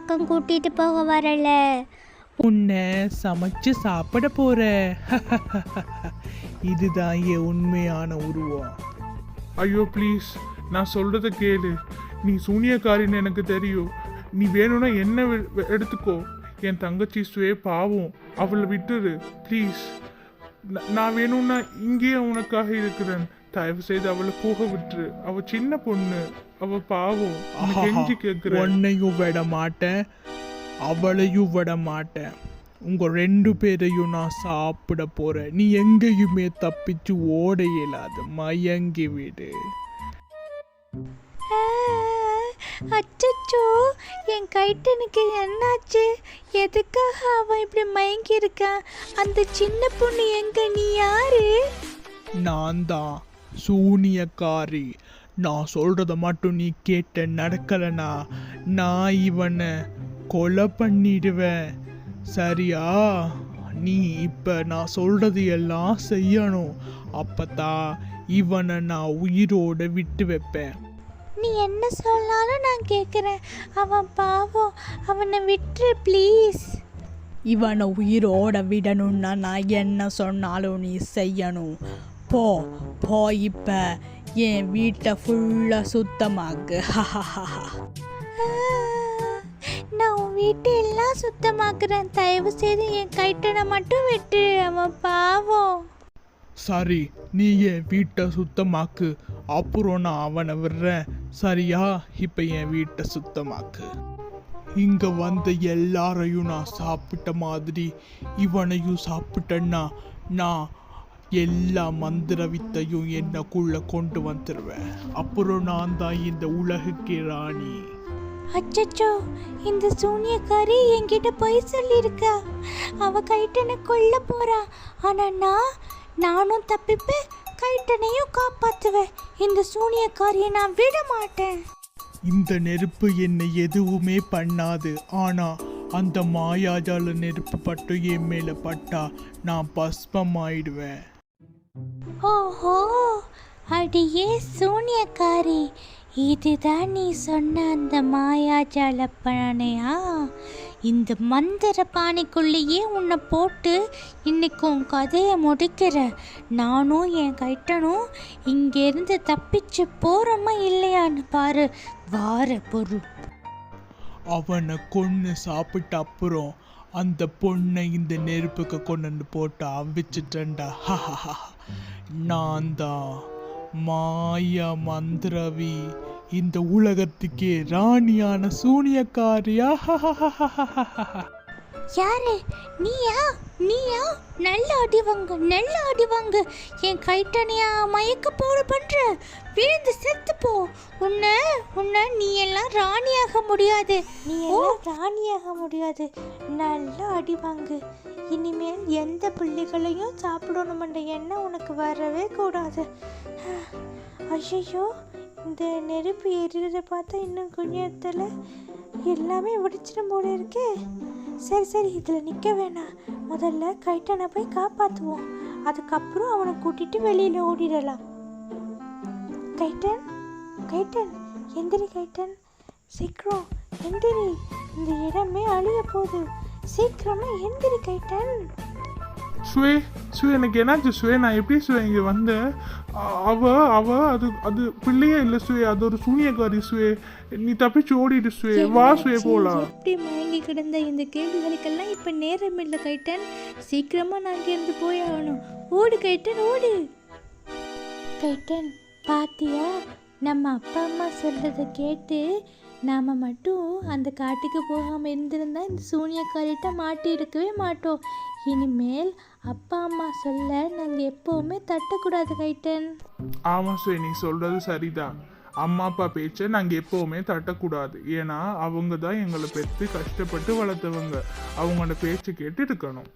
பக்கம் கூட்டிட்டு போக வரல. உன்னை சமைச்சு சாப்பிட போற. இதுதான் என் உண்மையான உருவம். ஐயோ ப்ளீஸ், நான் சொல்றத கேளு. நீ சூனியக்காரின்னு எனக்கு தெரியும். நீ வேணும்னா என்ன எடுத்துக்கோ. என் தங்கச்சி சுவே பாவம், அவளை விட்டுரு ப்ளீஸ். நான் வேணும்னா இங்கேயே உனக்காக இருக்கிறேன். தயவு செய்து அவளை போக விட்டுரு. அவ சின்ன பொண்ணு, அவ பாவம். கெஞ்சி கேட்கிறேன். உன்னையும் விட மாட்டேன், அவளையும் விட மாட்டேன். உங்க 2 பேரையும் நான் சாப்பிட போறேன். நீ எங்கேயுமே தப்பிச்சு ஓட இயலாது. மயங்கி விடு. அச்சச்சோ, என் கைட்டனுக்கு என்னாச்சு? எதுக்காக அவன் இப்படி மயங்கி இருக்கான்? அந்த சின்ன பொண்ணு எங்க? நீ யாரு? நான் தான் சூனியக்காரி. நான் சொல்றத மட்டும் நீ கேட்ட நடக்கலனா நான் இவனை கொலை பண்ணிடுவேன். சரியா? நீ இப்ப நான் சொல்றது எல்லாம் செய்யணும். அப்பதான் இவனை நான் உயிரோட விட்டு வைப்பேன். நீ என்ன சொன்னாலும் நான் கேட்குறேன். அவன் பாவம், அவனை விட்டுரு ப்ளீஸ். இவனை உயிரோட விடணும்னா நான் என்ன சொன்னாலும் நீ செய்யணும். போ போ, இப்போ என் வீட்டை ஃபுல்லாக சுத்தமாக்கு. நான் உன் வீட்டை எல்லாம் சுத்தமாக்குறேன். தயவு செய்து என் கைட்டனை மட்டும் விட்டு. அவன் பாவம். சரி, நீ என் வீட்டை சுத்தமாக்கு, அப்புறம் நான் அவனை விடுறேன். சரியா? இப்ப என் வீட்டை சுத்தமாக்கு. இங்க வந்த எல்லாரையும் நான் சாப்பிட்ட மாதிரி இவனையும் சாப்பிட்டேன்னா நான் எல்லா மந்திர வித்தையும் என்னக்குள்ள கொண்டு வந்துடுவேன். அப்புறம் நான் தான் இந்த உலகுக்கு ராணி. அச்சச்சோ, இந்த சூனியக்காரி என்கிட்ட போய் சொல்லியிருக்கா. அவ கைட்டனை கொல்ல போறா. ஆனா நானும் தப்பிப்பேன், கைட்டனையும் காப்பாத்துவேன். இந்த சூனியக்காரியை நான் விட மாட்டேன். இந்த நெருப்பு என்னை எதுவுமே பண்ணாது. ஆனா அந்த மாயாஜால நெருப்பு பட்டும் என் மேல பட்டா நான் பஸ்பம் ஆயிடுவேன். ஓஹோ, அடியே சூனியக்காரி, இதுதான் நீ சொன்ன அந்த மாயாஜால பானையா? இந்த மந்திர பானைக்குள்ளேயே உன்னை போட்டு இன்னைக்கு உன் கதையை முடிக்கிற. நானும் என் கைட்டனும் இங்கேருந்து தப்பிச்சு போகிறோமா இல்லையான்னு பாரு. வார பொருள். அவனை கொன்று சாப்பிட்ட அப்புறம் அந்த பொண்ணை இந்த நெருப்புக்கு கொண்டு போட்டு அவிச்சிட்டேன்டா. நான் தான் மாயா மந்திரவி, இந்த உலகத்துக்கே ராணியான சூனியக்காரியா. யாரு? நீயா? நீயா? நல்ல அடிவாங்க, நல்ல அடிவாங்க. என் கைட்டனையா மயக்க போட பண்ற? விழுந்து செத்து போ. உன்னை நீ எல்லாம் ராணியாக முடியாது. நீ எல்லாம் ராணியாக முடியாது. நல்ல அடிவாங்கு. இனிமேல் எந்த பிள்ளைகளையும் சாப்பிடணுமென்ற எண்ணம் உனக்கு வரவே கூடாது. ஐயோ, இந்த நெருப்பு எரிகிறத பார்த்தா இன்னும் கொஞ்சத்தில் எல்லாமே வெடிச்சிடும் போல இருக்கே. சரி, இதில் நிற்க வேணாம். முதல்ல கைட்டனை போய் காப்பாற்றுவோம். அதுக்கப்புறம் அவனை கூட்டிட்டு வெளியில் ஓடிடலாம். கைட்டன் எந்திரி. கைட்டன், சீக்கிரம் எந்திரி. இந்த இடமே அழிய போகுது. சீக்கிரமா எந்திரி கைட்டன். சுவே, எனக்கு என்னாச்சு சுவே? நான் எப்படி சுவே இங்கே வந்தேன்? அவ அது பிள்ளையே இல்லை சுவே, அது ஒரு சூனியக்காரி சுவே. நீ தப்பிச்சு ஓடிட்டு சுவே. வா சுவே, போலாம். எப்படி மயங்கி கிடந்த இந்த கேள்விகளுக்கெல்லாம் இப்போ நேரம் இல்லை கைட்டன். சீக்கிரமா நான் இருந்து போய் ஆகணும். ஓடு கைட்டன், ஓடு. கைட்டன், பாத்தியா? நம்ம அப்பா அம்மா சொல்றதை கேட்டு நாம் மட்டும் அந்த காட்டுக்கு போகாமல் இருந்திருந்தா இந்த சூனியக்காரிட்ட மாட்டி இருக்கவே மாட்டோம். இனிமேல் அப்பா அம்மா சொல்ல நாங்கள் எப்போவுமே தட்டக்கூடாது கைட்டன். ஆமாம் சுவே, நீ சொல்கிறது சரிதான். அம்மா அப்பா பேச்சை நாங்கள் எப்போவுமே தட்டக்கூடாது. ஏன்னா அவங்க தான் எங்களை பெற்று கஷ்டப்பட்டு வளர்த்தவங்க. அவங்களோட பேச்சு கேட்டு இருக்கணும்.